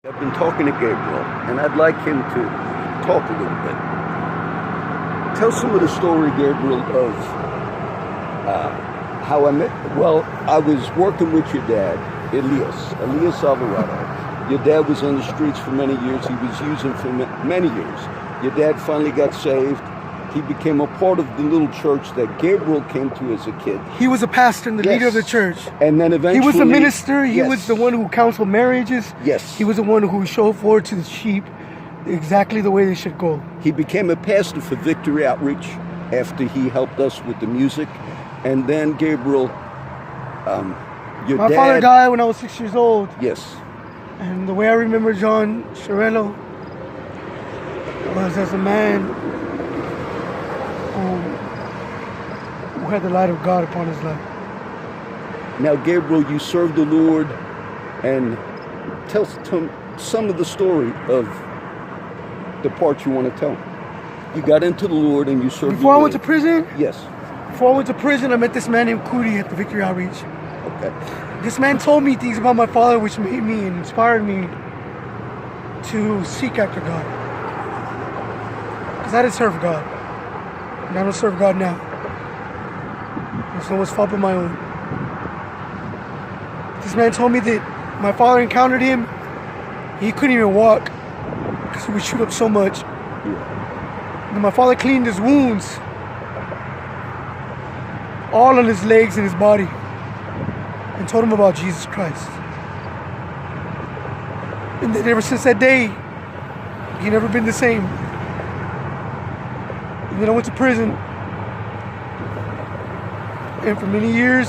I've been talking to Gabriel, and I'd like him to talk a little bit. Tell some of the story, Gabriel, of how I met. Well, I was working with your dad, Elias Alvarado. Your dad was on the streets for many years. He was using for many years. Your dad finally got saved. He became a part of the little church that Gabriel came to as a kid. He was a pastor and the leader of the church. And then eventually... He was a minister. He was the one who counseled marriages. Yes. He was the one who showed forward to the sheep exactly the way they should go. He became a pastor for Victory Outreach after he helped us with the music. And then Gabriel, My father died when I was 6 years old. Yes. And the way I remember John Shirello was as a man who had the light of God upon his life. Now, Gabriel, you served the Lord, and tell some of the story of the part you want to tell. You got into the Lord and you served Before the Lord. I went to prison? Yes. Before I went to prison, I met this man named Cootie at the Victory Outreach. Okay. This man told me things about my father which made me and inspired me to seek after God. Because I didn't serve God. And I don't serve God now. It's no one's fault but my own. This man told me that my father encountered him. He couldn't even walk because he would shoot up so much. And my father cleaned his wounds, all on his legs and his body, and told him about Jesus Christ. And then ever since that day, he never been the same. And then I went to prison. And for many years,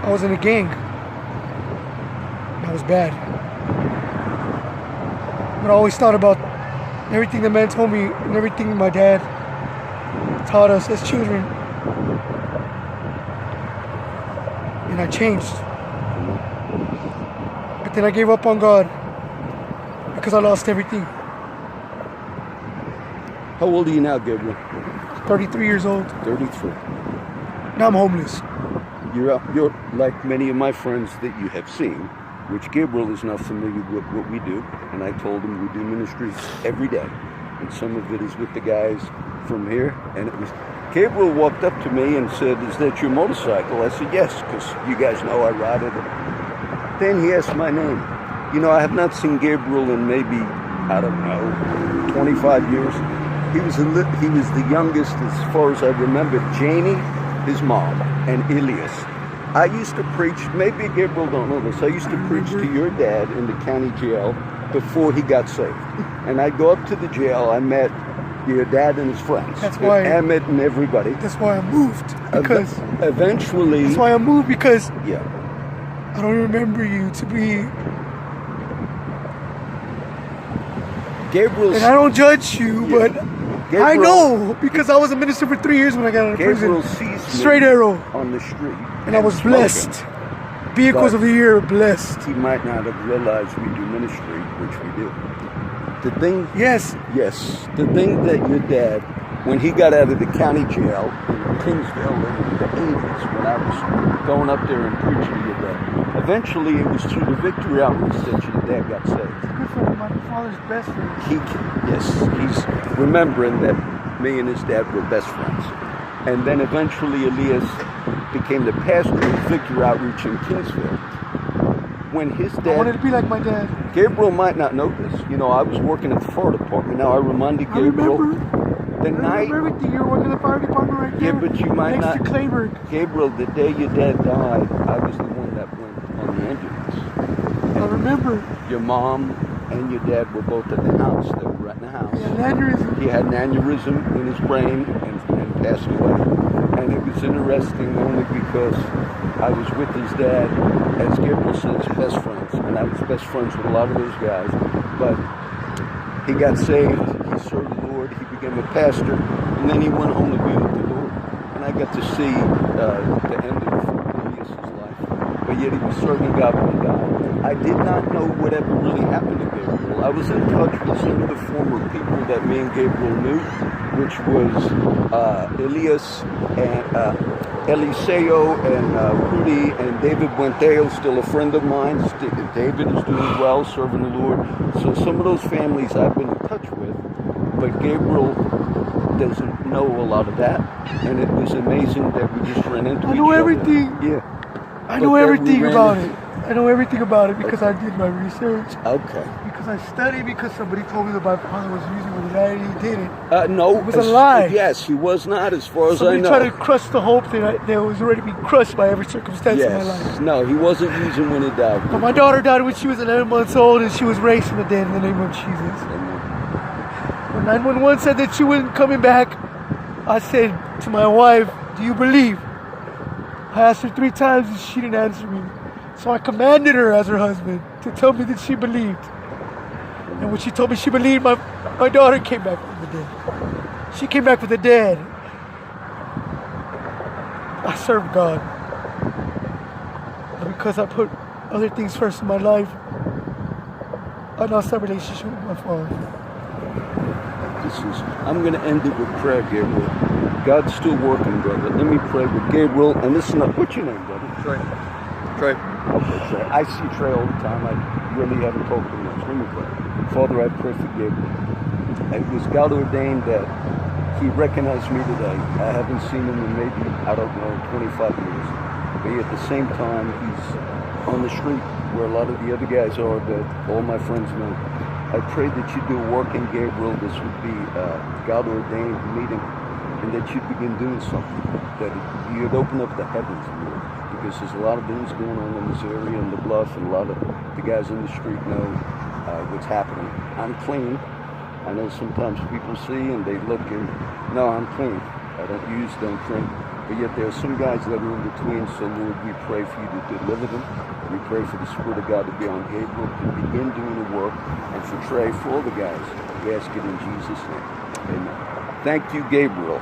I was in a gang. That was bad. But I always thought about everything the man told me and everything my dad taught us as children. And I changed. But then I gave up on God because I lost everything. How old are you now, Gabriel? 33 years old. 33. Now I'm homeless. You're like many of my friends that you have seen, which Gabriel is not familiar with what we do. And I told him we do ministries every day. And some of it is with the guys from here. And it was, Gabriel walked up to me and said, "Is that your motorcycle?" I said, "Yes," because you guys know I ride it. Then he asked my name. You know, I have not seen Gabriel in maybe, I don't know, 25 years. He was the youngest as far as I remember. Janie, his mom, and Elias. I used to preach, maybe Gabriel don't know this, I used to preach to your dad in the county jail before he got saved. And I'd go up to the jail, I met your dad and his friends. That's why Emmett and everybody. That's why I moved. Because eventually. That's why I moved, because yeah. I don't remember you to be. Gabriel. And I don't judge you, yeah. but Gabriel, I know because I was a minister for 3 years when I got out of prison. Sees Straight arrow on the street, and I was blessed. Vehicles of the year, blessed. He might not have realized we do ministry, which we do. The thing, yes, the thing that your dad, when he got out of the county jail in Kingsville in the 80s, when I was going up there and preaching to your dad, eventually it was through the Victory Outreach that your dad got saved. Good for my father's best friend. He's remembering that me and his dad were best friends. And then eventually Elias became the pastor of Victory Outreach in Kingsville. When his dad... I wanted to be like my dad. Gabriel might not know this. You know, I was working at the fire department. Now I reminded Gabriel... I remember everything. You were working at the fire department right there. Yeah, but you might next not... to Clayburg. Gabriel, the day your dad died, I was the one that went on the ambulance. I remember. Your mom and your dad were both at the house. They were at the house. He had an aneurysm. He had an aneurysm in his brain and passed away. And it was interesting only because I was with his dad, as Gabriel says, best friends. And I was best friends with a lot of those guys. But he got saved, he served the Lord, he became a pastor, and then he went home to be with the Lord. And I got to see the end of Elias' life. But yet he was serving God when he died. I did not know whatever really happened to Gabriel. I was in touch with some of the former people that me and Gabriel knew, which was Elias and Eliseo and Rudy and David Buenteo, still a friend of mine. David is doing well, serving the Lord. So some of those families I've been in touch with, but Gabriel doesn't know a lot of that. And it was amazing that we just ran into each other. I know everything. Yeah. I know everything about it. I know everything about it because I did my research. Okay. Because I studied, because somebody told me that my father was using what he didn't. No. It was a lie. Yes, he was not, as far as somebody I know. tried to crush the hope that was already being crushed by every circumstance in my life. No, he wasn't using when he died. But my daughter died when she was 11 months old, and she was raised from the dead in the name of Jesus. When 911 said that she wasn't coming back, I said to my wife, "Do you believe?" I asked her 3 times and she didn't answer me. So I commanded her as her husband to tell me that she believed. And when she told me she believed, my daughter came back from the dead. She came back from the dead. I serve God. And because I put other things first in my life, I lost that relationship with my father. I'm going to end it with prayer, Gabriel. God's still working, brother. Let me pray with Gabriel. And this is not, what's your name, brother? Trey. Okay, Trey. I see Trey all the time. I really haven't talked to him much. Let me pray. Father, I pray for Gabriel. It was God ordained that he recognized me today. I haven't seen him in maybe, 25 years. But at the same time, he's on the street where a lot of the other guys are that all my friends know. I pray that you do work in Gabriel. This would be a God ordained meeting, and that you'd begin doing something, that you'd open up the heavens, Lord, because there's a lot of things going on in this area, in the bluff, and a lot of the guys in the street know what's happening. I'm clean. I know sometimes people see and they look and, no, I'm clean. I don't use, don't drink. But yet there are some guys that are in between, so Lord, we pray for you to deliver them. We pray for the Spirit of God to be on Gabriel, to begin doing the work, and for Trey, for all the guys. We ask it in Jesus' name. Amen. Thank you, Gabriel.